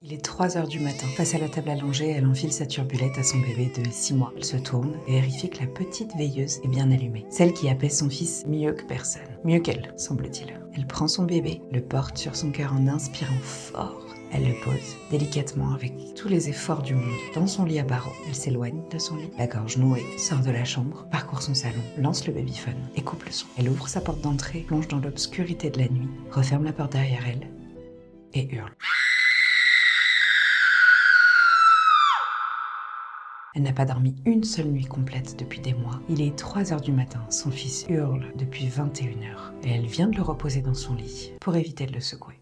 Il est 3 heures du matin. Face à la table allongée, elle enfile sa turbulette à son bébé de 6 mois. Elle se tourne et vérifie que la petite veilleuse est bien allumée. Celle qui apaise son fils mieux que personne. Mieux qu'elle, semble-t-il. Elle prend son bébé, le porte sur son cœur en inspirant fort. Elle le pose délicatement avec tous les efforts du monde dans son lit à barreaux. Elle s'éloigne de son lit, la gorge nouée, sort de la chambre, parcourt son salon, lance le babyphone et coupe le son. Elle ouvre sa porte d'entrée, plonge dans l'obscurité de la nuit, referme la porte derrière elle et hurle. Elle n'a pas dormi une seule nuit complète depuis des mois. Il est 3 heures du matin, son fils hurle depuis 21 heures. Et elle vient de le reposer dans son lit pour éviter de le secouer.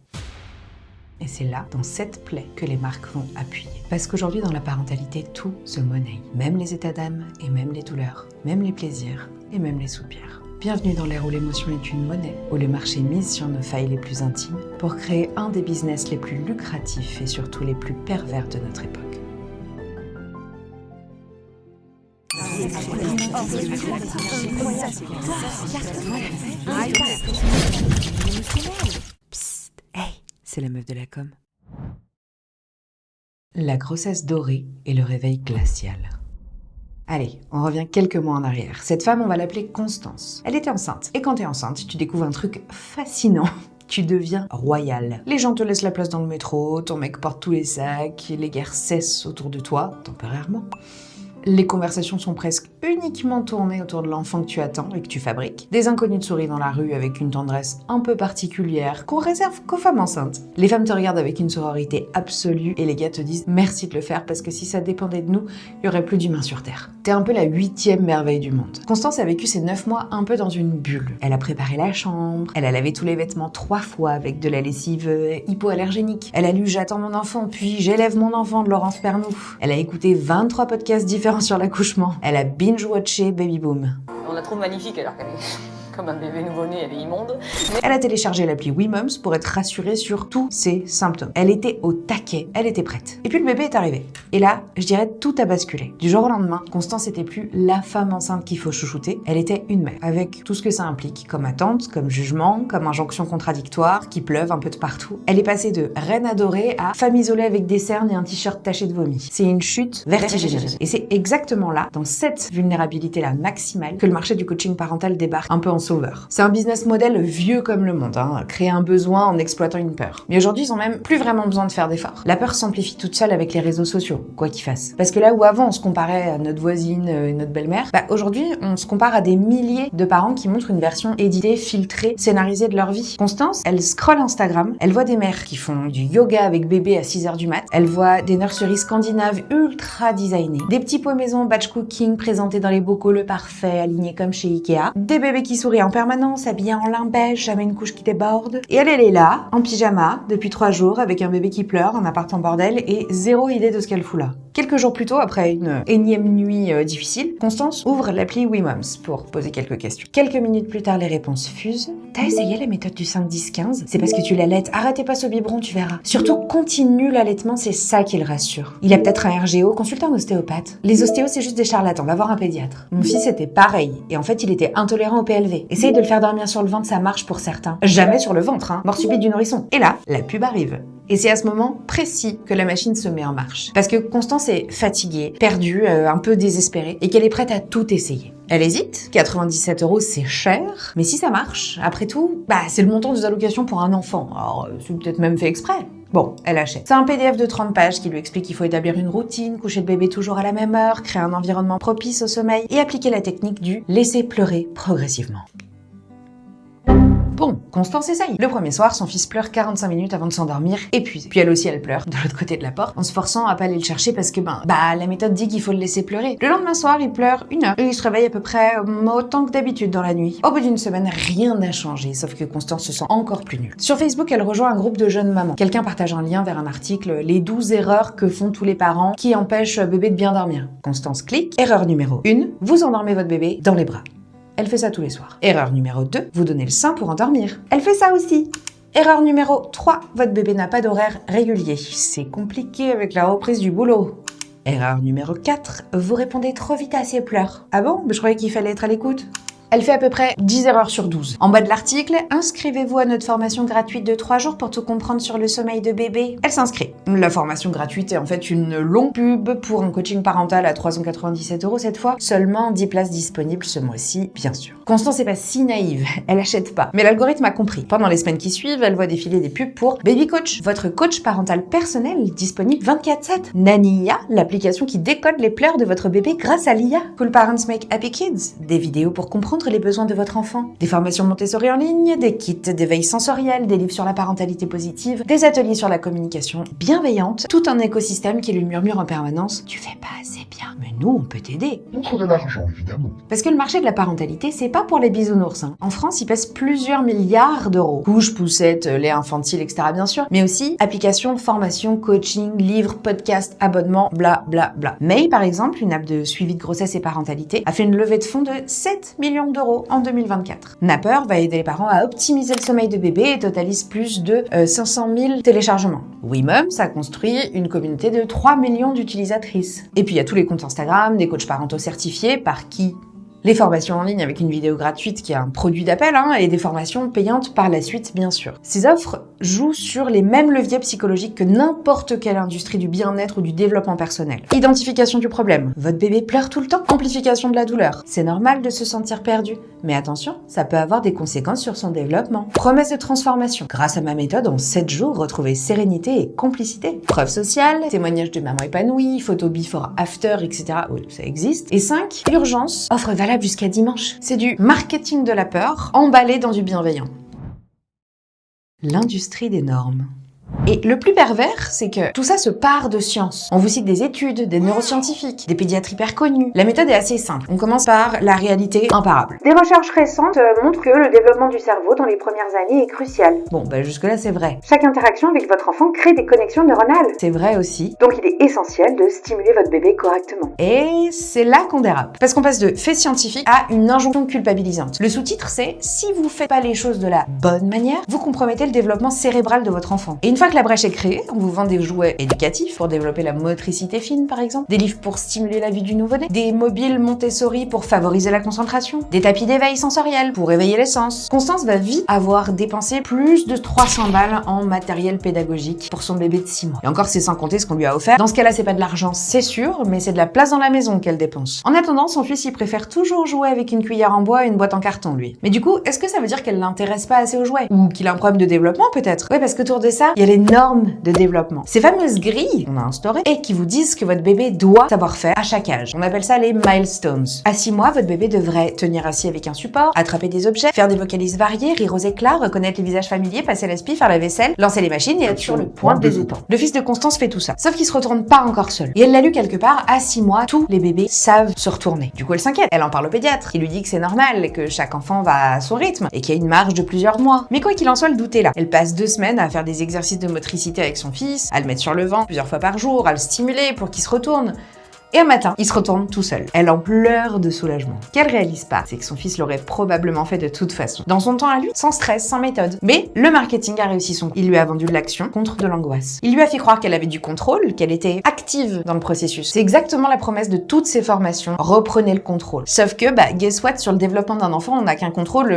Et c'est là, dans cette plaie, que les marques vont appuyer. Parce qu'aujourd'hui, dans la parentalité, tout se monnaie. Même les états d'âme et même les douleurs, même les plaisirs et même les soupirs. Bienvenue dans l'ère où l'émotion est une monnaie, où le marché mise sur nos failles les plus intimes pour créer un des business les plus lucratifs et surtout les plus pervers de notre époque. Psst, hey, c'est la meuf de la com. La grossesse dorée et le réveil glacial. Allez, on revient quelques mois en arrière. Cette femme, on va l'appeler Constance. Elle était enceinte. Et quand t'es enceinte, tu découvres un truc fascinant. Tu deviens royale. Les gens te laissent la place dans le métro, ton mec porte tous les sacs, les guerres cessent autour de toi, temporairement. Les conversations sont presque uniquement tournées autour de l'enfant que tu attends et que tu fabriques. Des inconnus te sourient dans la rue avec une tendresse un peu particulière qu'on réserve qu'aux femmes enceintes. Les femmes te regardent avec une sororité absolue et les gars te disent merci de le faire parce que si ça dépendait de nous, il y aurait plus d'humains sur Terre. T'es un peu la 8e merveille du monde. Constance a vécu ces 9 mois un peu dans une bulle. Elle a préparé la chambre, elle a lavé tous les vêtements 3 fois avec de la lessive hypoallergénique. Elle a lu J'attends mon enfant puis J'élève mon enfant de Laurence Pernou. Elle a écouté 23 podcasts différents sur l'accouchement. Elle a binge-watché Baby Boom. On la trouve magnifique alors qu'elle est comme un bébé nouveau-né, elle est immonde. Elle a téléchargé l'appli WeMoms pour être rassurée sur tous ses symptômes. Elle était au taquet, elle était prête. Et puis le bébé est arrivé. Et là, je dirais tout a basculé. Du jour au lendemain, Constance n'était plus la femme enceinte qu'il faut chouchouter, elle était une mère, avec tout ce que ça implique, comme attente, comme jugement, comme injonction contradictoire, qui pleuve un peu de partout. Elle est passée de reine adorée à femme isolée avec des cernes et un t-shirt taché de vomi. C'est une chute vertigineuse. Et c'est exactement là, dans cette vulnérabilité-là maximale, que le marché du coaching parental débarque un peu en sauveur. C'est un business model vieux comme le monde, créer un besoin en exploitant une peur. Mais aujourd'hui, ils ont même plus vraiment besoin de faire d'efforts. La peur s'amplifie toute seule avec les réseaux sociaux, quoi qu'ils fassent. Parce que là où avant on se comparait à notre voisine et notre belle-mère, aujourd'hui on se compare à des milliers de parents qui montrent une version éditée, filtrée, scénarisée de leur vie. Constance, elle scrolle Instagram, elle voit des mères qui font du yoga avec bébé à 6h du mat, elle voit des nurseries scandinaves ultra designées, des petits pots maison batch cooking présentés dans les bocaux le parfait, alignés comme chez Ikea, des bébés qui sourient en permanence, habillés en lin beige, jamais une couche qui déborde. Et elle est là, en pyjama, depuis 3 jours, avec un bébé qui pleure, un appart en bordel, et zéro idée de ce qu'elle fout là. Quelques jours plus tôt, après une énième nuit difficile, Constance ouvre l'appli WeMoms pour poser quelques questions. Quelques minutes plus tard, les réponses fusent. T'as essayé la méthode du 5-10-15 ? C'est parce que tu l'allaites. Arrêtez pas ce biberon, tu verras. Surtout, continue l'allaitement, c'est ça qui le rassure. Il a peut-être un RGO, consulte un ostéopathe. Les ostéos, c'est juste des charlatans, va voir un pédiatre. Mon fils était pareil, et en fait, il était intolérant au PLV. Essaye de le faire dormir sur le ventre, ça marche pour certains. Jamais sur le ventre, mort subite du nourrisson. Et là, la pub arrive. Et c'est à ce moment précis que la machine se met en marche. Parce que Constance est fatiguée, perdue, un peu désespérée, et qu'elle est prête à tout essayer. Elle hésite, 97 € c'est cher, mais si ça marche, après tout, c'est le montant des allocations pour un enfant. Alors, c'est peut-être même fait exprès. Bon, elle achète. C'est un PDF de 30 pages qui lui explique qu'il faut établir une routine, coucher le bébé toujours à la même heure, créer un environnement propice au sommeil et appliquer la technique du laisser pleurer progressivement. Bon, Constance essaye. Le premier soir, son fils pleure 45 minutes avant de s'endormir, épuisé. Puis elle aussi, elle pleure de l'autre côté de la porte, en se forçant à pas aller le chercher parce que, la méthode dit qu'il faut le laisser pleurer. Le lendemain soir, il pleure 1 heure. Et il se réveille à peu près autant que d'habitude dans la nuit. Au bout d'une semaine, rien n'a changé, sauf que Constance se sent encore plus nulle. Sur Facebook, elle rejoint un groupe de jeunes mamans. Quelqu'un partage un lien vers un article, les 12 erreurs que font tous les parents qui empêchent bébé de bien dormir. Constance clique. Erreur numéro 1, vous endormez votre bébé dans les bras. Elle fait ça tous les soirs. Erreur numéro 2, vous donnez le sein pour endormir. Elle fait ça aussi. Erreur numéro 3, votre bébé n'a pas d'horaire régulier. C'est compliqué avec la reprise du boulot. Erreur numéro 4, vous répondez trop vite à ses pleurs. Ah bon ? Je croyais qu'il fallait être à l'écoute. Elle fait à peu près 10 erreurs sur 12. En bas de l'article, inscrivez-vous à notre formation gratuite de 3 jours pour tout comprendre sur le sommeil de bébé. Elle s'inscrit. La formation gratuite est en fait une longue pub pour un coaching parental à 397 € cette fois. Seulement 10 places disponibles ce mois-ci, bien sûr. Constance n'est pas si naïve, elle achète pas. Mais l'algorithme a compris. Pendant les semaines qui suivent, elle voit défiler des pubs pour Baby Coach, votre coach parental personnel disponible 24/7. Nania, l'application qui décode les pleurs de votre bébé grâce à l'IA. Cool Parents Make Happy Kids, des vidéos pour comprendre les besoins de votre enfant, des formations Montessori en ligne, des kits d'éveil sensoriel, des livres sur la parentalité positive, des ateliers sur la communication bienveillante, tout un écosystème qui lui murmure en permanence « Tu fais pas assez bien, mais nous on peut t'aider ». Contre de l'argent, évidemment. Parce que le marché de la parentalité, c'est pas pour les bisounours. En France, il pèse plusieurs milliards d'euros. Couches, poussettes, lait infantile, etc. bien sûr, mais aussi applications, formations, coaching, livres, podcasts, abonnements, bla bla bla. May, par exemple, une app de suivi de grossesse et parentalité, a fait une levée de fonds de 7 millions d'euros en 2024. Napper va aider les parents à optimiser le sommeil de bébé et totalise plus de 500 000 téléchargements. WeMoms a construit une communauté de 3 millions d'utilisatrices. Et puis il y a tous les comptes Instagram, des coachs parentaux certifiés par qui les formations en ligne avec une vidéo gratuite qui est un produit d'appel et des formations payantes par la suite, bien sûr. Ces offres jouent sur les mêmes leviers psychologiques que n'importe quelle industrie du bien-être ou du développement personnel. Identification du problème. Votre bébé pleure tout le temps. Amplification de la douleur. C'est normal de se sentir perdu. Mais attention, ça peut avoir des conséquences sur son développement. Promesse de transformation. Grâce à ma méthode, en 7 jours, retrouvez sérénité et complicité. Preuve sociale, témoignage de maman épanouie, photo before after, etc. Oui, ça existe. Et 5, urgence, offre valable jusqu'à dimanche. C'est du marketing de la peur, emballé dans du bienveillant. L'industrie des normes. Et le plus pervers, c'est que tout ça se part de science. On vous cite des études, des neuroscientifiques, des pédiatres hyper connus. La méthode est assez simple. On commence par la réalité imparable. Des recherches récentes montrent que le développement du cerveau dans les premières années est crucial. Bon, jusque-là, c'est vrai. Chaque interaction avec votre enfant crée des connexions neuronales. C'est vrai aussi. Donc il est essentiel de stimuler votre bébé correctement. Et c'est là qu'on dérape. Parce qu'on passe de faits scientifiques à une injonction culpabilisante. Le sous-titre, c'est « Si vous faites pas les choses de la bonne manière, vous compromettez le développement cérébral de votre enfant. » Et une fois que la brèche est créée, on vous vend des jouets éducatifs pour développer la motricité fine, par exemple, des livres pour stimuler la vie du nouveau-né, des mobiles Montessori pour favoriser la concentration, des tapis d'éveil sensoriel pour éveiller les sens. Constance va vite avoir dépensé plus de 300 balles en matériel pédagogique pour son bébé de 6 mois. Et encore, c'est sans compter ce qu'on lui a offert. Dans ce cas-là, c'est pas de l'argent, c'est sûr, mais c'est de la place dans la maison qu'elle dépense. En attendant, son fils, il préfère toujours jouer avec une cuillère en bois et une boîte en carton, lui. Mais du coup, est-ce que ça veut dire qu'elle l'intéresse pas assez aux jouets? Ou qu'il a un problème de développement, peut-être? Ouais, parce qu'autour de ça, il y a les normes de développement. Ces fameuses grilles qu'on a instaurées et qui vous disent que votre bébé doit savoir faire à chaque âge. On appelle ça les milestones. À 6 mois, votre bébé devrait tenir assis avec un support, attraper des objets, faire des vocalises variées, rire aux éclats, reconnaître les visages familiers, passer la spie, faire la vaisselle, lancer les machines et être sur le point des étangs. Le fils de Constance fait tout ça. Sauf qu'il se retourne pas encore seul. Et elle l'a lu quelque part, à 6 mois, tous les bébés savent se retourner. Du coup, elle s'inquiète. Elle en parle au pédiatre. Il lui dit que c'est normal, que chaque enfant va à son rythme et qu'il y a une marge de plusieurs mois. Mais quoi qu'il en soit, le doute est là. Elle passe 2 semaines à faire des exercices de motricité avec son fils, à le mettre sur le ventre plusieurs fois par jour, à le stimuler pour qu'il se retourne. Et un matin, il se retourne tout seul. Elle en pleure de soulagement. Ce qu'elle réalise pas, c'est que son fils l'aurait probablement fait de toute façon. Dans son temps à lui, sans stress, sans méthode. Mais le marketing a réussi son coup. Il lui a vendu de l'action contre de l'angoisse. Il lui a fait croire qu'elle avait du contrôle, qu'elle était active dans le processus. C'est exactement la promesse de toutes ces formations. Reprenez le contrôle. Sauf que, guess what, sur le développement d'un enfant, on n'a qu'un contrôle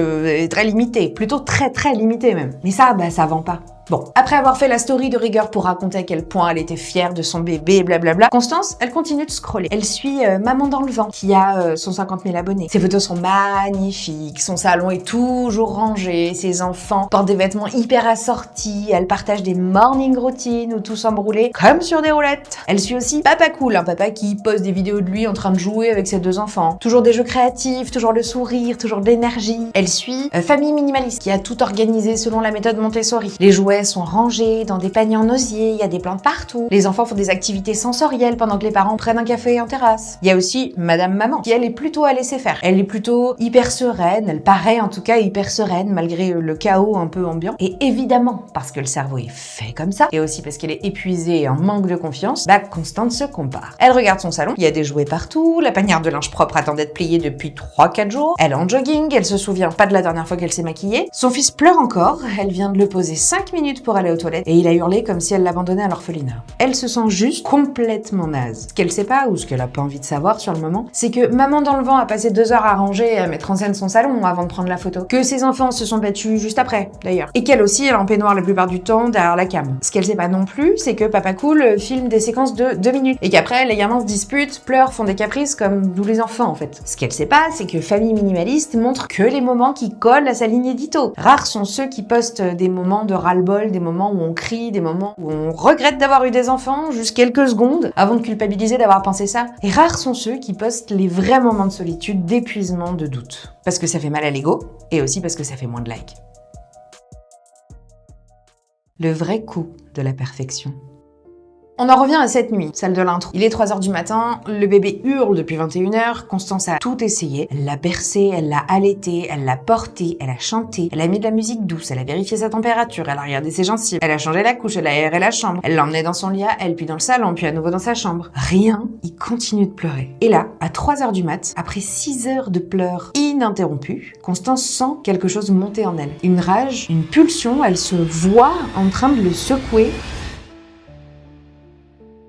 très limité. Plutôt très très limité même. Mais ça, ça vend pas. Bon, après avoir fait la story de rigueur pour raconter à quel point elle était fière de son bébé, blablabla, Constance, elle continue de scroller. Elle suit Maman dans le vent, qui a 150 000 abonnés. Ses photos sont magnifiques, son salon est toujours rangé, ses enfants portent des vêtements hyper assortis, elle partage des morning routines où tout s'embrouler comme sur des roulettes. Elle suit aussi Papa Cool, un papa qui poste des vidéos de lui en train de jouer avec ses 2 enfants. Toujours des jeux créatifs, toujours le sourire, toujours de l'énergie. Elle suit Famille Minimaliste, qui a tout organisé selon la méthode Montessori. Les jouets sont rangés dans des paniers en osier, il y a des plantes partout. Les enfants font des activités sensorielles pendant que les parents prennent un café en terrasse. Il y a aussi Madame Maman, qui elle est plutôt à laisser faire. Elle est plutôt hyper sereine, elle paraît en tout cas hyper sereine malgré le chaos un peu ambiant. Et évidemment, parce que le cerveau est fait comme ça, et aussi parce qu'elle est épuisée et en manque de confiance, Constance se compare. Elle regarde son salon, il y a des jouets partout, la panière de linge propre attend d'être pliée depuis 3-4 jours, elle est en jogging, elle se souvient pas de la dernière fois qu'elle s'est maquillée, son fils pleure encore, elle vient de le poser 5 minutes minutes pour aller aux toilettes et il a hurlé comme si elle l'abandonnait à l'orphelinat. Elle se sent juste complètement naze. Ce qu'elle sait pas ou ce qu'elle a pas envie de savoir sur le moment, c'est que maman dans le vent a passé 2 heures à ranger et à mettre en scène son salon avant de prendre la photo. Que ses enfants se sont battus juste après, d'ailleurs. Et qu'elle aussi, elle est en peignoir la plupart du temps derrière la cam. Ce qu'elle sait pas non plus, c'est que Papa Cool filme des séquences de 2 minutes. Et qu'après, les gamins se disputent, pleurent, font des caprices comme tous les enfants en fait. Ce qu'elle sait pas, c'est que Famille Minimaliste montre que les moments qui collent à sa ligne édito. Rares sont ceux qui postent des moments de ras-le-bol, des moments où on crie, des moments où on regrette d'avoir eu des enfants, juste quelques secondes, avant de culpabiliser d'avoir pensé ça. Et rares sont ceux qui postent les vrais moments de solitude, d'épuisement, de doute. Parce que ça fait mal à l'ego, et aussi parce que ça fait moins de likes. Le vrai coup de la perfection. On en revient à cette nuit, celle de l'intro. Il est 3h du matin, le bébé hurle depuis 21h, Constance a tout essayé. Elle l'a bercé, elle l'a allaité, elle l'a porté, elle a chanté, elle a mis de la musique douce, elle a vérifié sa température, elle a regardé ses gencives, elle a changé la couche, elle a aéré la chambre, elle l'a emmené dans son lit à elle, puis dans le salon, puis à nouveau dans sa chambre. Rien, il continue de pleurer. Et là, à 3h du mat, après 6 heures de pleurs ininterrompus, Constance sent quelque chose monter en elle. Une rage, une pulsion, elle se voit en train de le secouer.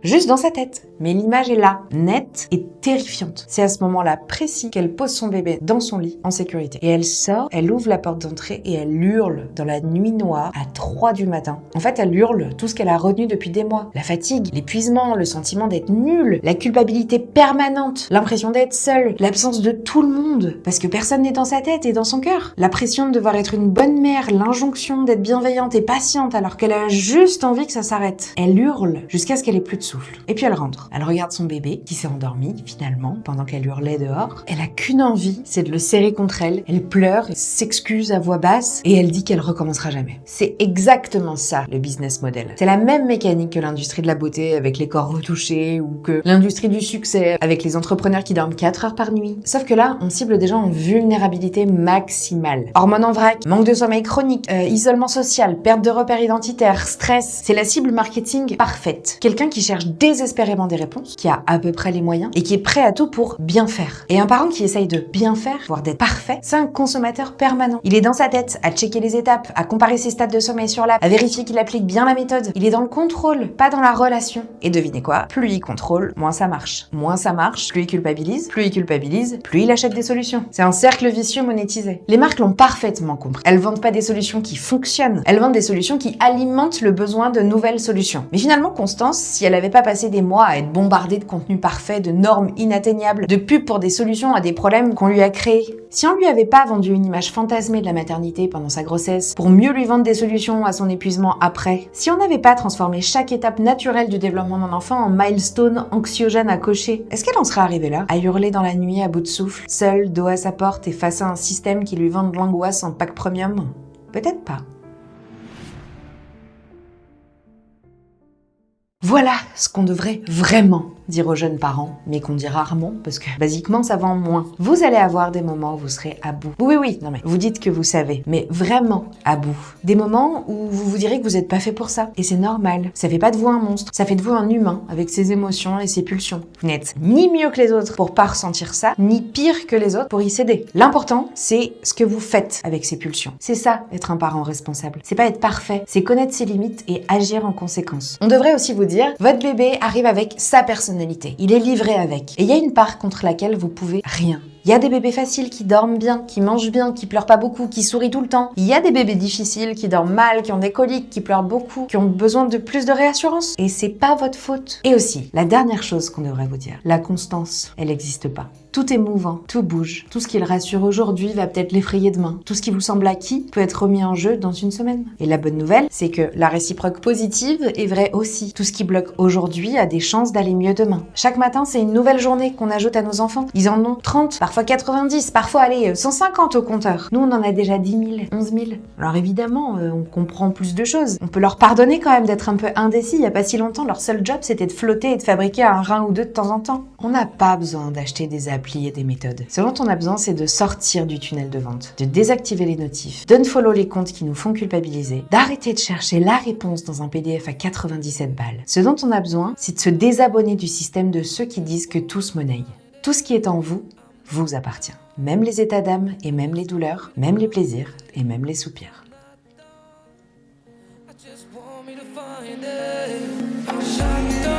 Juste dans sa tête. Mais l'image est là, nette et terrifiante. C'est à ce moment-là précis qu'elle pose son bébé dans son lit, en sécurité. Et elle sort, elle ouvre la porte d'entrée et elle hurle dans la nuit noire à 3 du matin. En fait, elle hurle tout ce qu'elle a retenu depuis des mois. La fatigue, l'épuisement, le sentiment d'être nulle, la culpabilité permanente, l'impression d'être seule, l'absence de tout le monde. Parce que personne n'est dans sa tête et dans son cœur. La pression de devoir être une bonne mère, l'injonction d'être bienveillante et patiente alors qu'elle a juste envie que ça s'arrête. Elle hurle jusqu'à ce qu'elle ait plus de souffle. Et puis elle rentre. Elle regarde son bébé qui s'est endormi finalement pendant qu'elle hurlait dehors. Elle a qu'une envie, c'est de le serrer contre elle. Elle pleure, s'excuse à voix basse et elle dit qu'elle recommencera jamais. C'est exactement ça le business model. C'est la même mécanique que l'industrie de la beauté avec les corps retouchés ou que l'industrie du succès avec les entrepreneurs qui dorment 4 heures par nuit. Sauf que là, on cible des gens en vulnérabilité maximale. Hormones en vrac, manque de sommeil chronique, isolement social, perte de repères identitaires, stress. C'est la cible marketing parfaite. Quelqu'un qui cherche désespérément des réponses, qui a à peu près les moyens et qui est prêt à tout pour bien faire. Et un parent qui essaye de bien faire, voire d'être parfait, c'est un consommateur permanent. Il est dans sa tête, à checker les étapes, à comparer ses stats de sommeil sur l'app, à vérifier qu'il applique bien la méthode. Il est dans le contrôle, pas dans la relation. Et devinez quoi? Plus il contrôle, moins ça marche. Moins ça marche, plus il culpabilise, plus il achète des solutions. C'est un cercle vicieux monétisé. Les marques l'ont parfaitement compris. Elles vendent pas des solutions qui fonctionnent, elles vendent des solutions qui alimentent le besoin de nouvelles solutions. Mais finalement, Constance, si elle avait pas passé des mois à être bombardée de contenu parfait, de normes inatteignables, de pubs pour des solutions à des problèmes qu'on lui a créés, si on lui avait pas vendu une image fantasmée de la maternité pendant sa grossesse pour mieux lui vendre des solutions à son épuisement après, si on n'avait pas transformé chaque étape naturelle du développement d'un enfant en milestone anxiogène à cocher, est-ce qu'elle en serait arrivée là, à hurler dans la nuit à bout de souffle, seule, dos à sa porte et face à un système qui lui vend de l'angoisse en pack premium? Peut-être pas. Voilà ce qu'on devrait vraiment dire aux jeunes parents, mais qu'on dit rarement, parce que basiquement ça vend moins. Vous allez avoir des moments où vous serez à bout. Oui, non mais vous dites que vous savez, mais vraiment à bout. Des moments où vous vous direz que vous n'êtes pas fait pour ça, et c'est normal. Ça fait pas de vous un monstre, ça fait de vous un humain, avec ses émotions et ses pulsions. Vous n'êtes ni mieux que les autres pour pas ressentir ça, ni pire que les autres pour y céder. L'important, c'est ce que vous faites avec ces pulsions. C'est ça, être un parent responsable. C'est pas être parfait, c'est connaître ses limites et agir en conséquence. On devrait aussi vous dire, votre bébé arrive avec sa personnalité. Il est livré avec. Et il y a une part contre laquelle vous pouvez rien. Il y a des bébés faciles qui dorment bien, qui mangent bien, qui pleurent pas beaucoup, qui sourient tout le temps. Il y a des bébés difficiles qui dorment mal, qui ont des coliques, qui pleurent beaucoup, qui ont besoin de plus de réassurance. Et c'est pas votre faute. Et aussi, la dernière chose qu'on devrait vous dire, la constance, elle n'existe pas. Tout est mouvant, tout bouge. Tout ce qui le rassure aujourd'hui va peut-être l'effrayer demain. Tout ce qui vous semble acquis peut être remis en jeu dans une semaine. Et la bonne nouvelle, c'est que la réciproque positive est vraie aussi. Tout ce qui bloque aujourd'hui a des chances d'aller mieux demain. Chaque matin, c'est une nouvelle journée qu'on ajoute à nos enfants. Ils en ont 30, parfois 90, parfois 150 au compteur. Nous, on en a déjà 10 000, 11 000. Alors évidemment, on comprend plus de choses. On peut leur pardonner quand même d'être un peu indécis. Il y a pas si longtemps, leur seul job, c'était de flotter et de fabriquer un rein ou deux de temps en temps. On n'a pas besoin d'acheter des applis et des méthodes. Ce dont on a besoin, c'est de sortir du tunnel de vente, de désactiver les notifs, d'unfollow les comptes qui nous font culpabiliser, d'arrêter de chercher la réponse dans un PDF à 97 balles. Ce dont on a besoin, c'est de se désabonner du système de ceux qui disent que tout se monnaie. Tout ce qui est en vous, vous appartient. Même les états d'âme et même les douleurs, même les plaisirs et même les soupirs. J'attends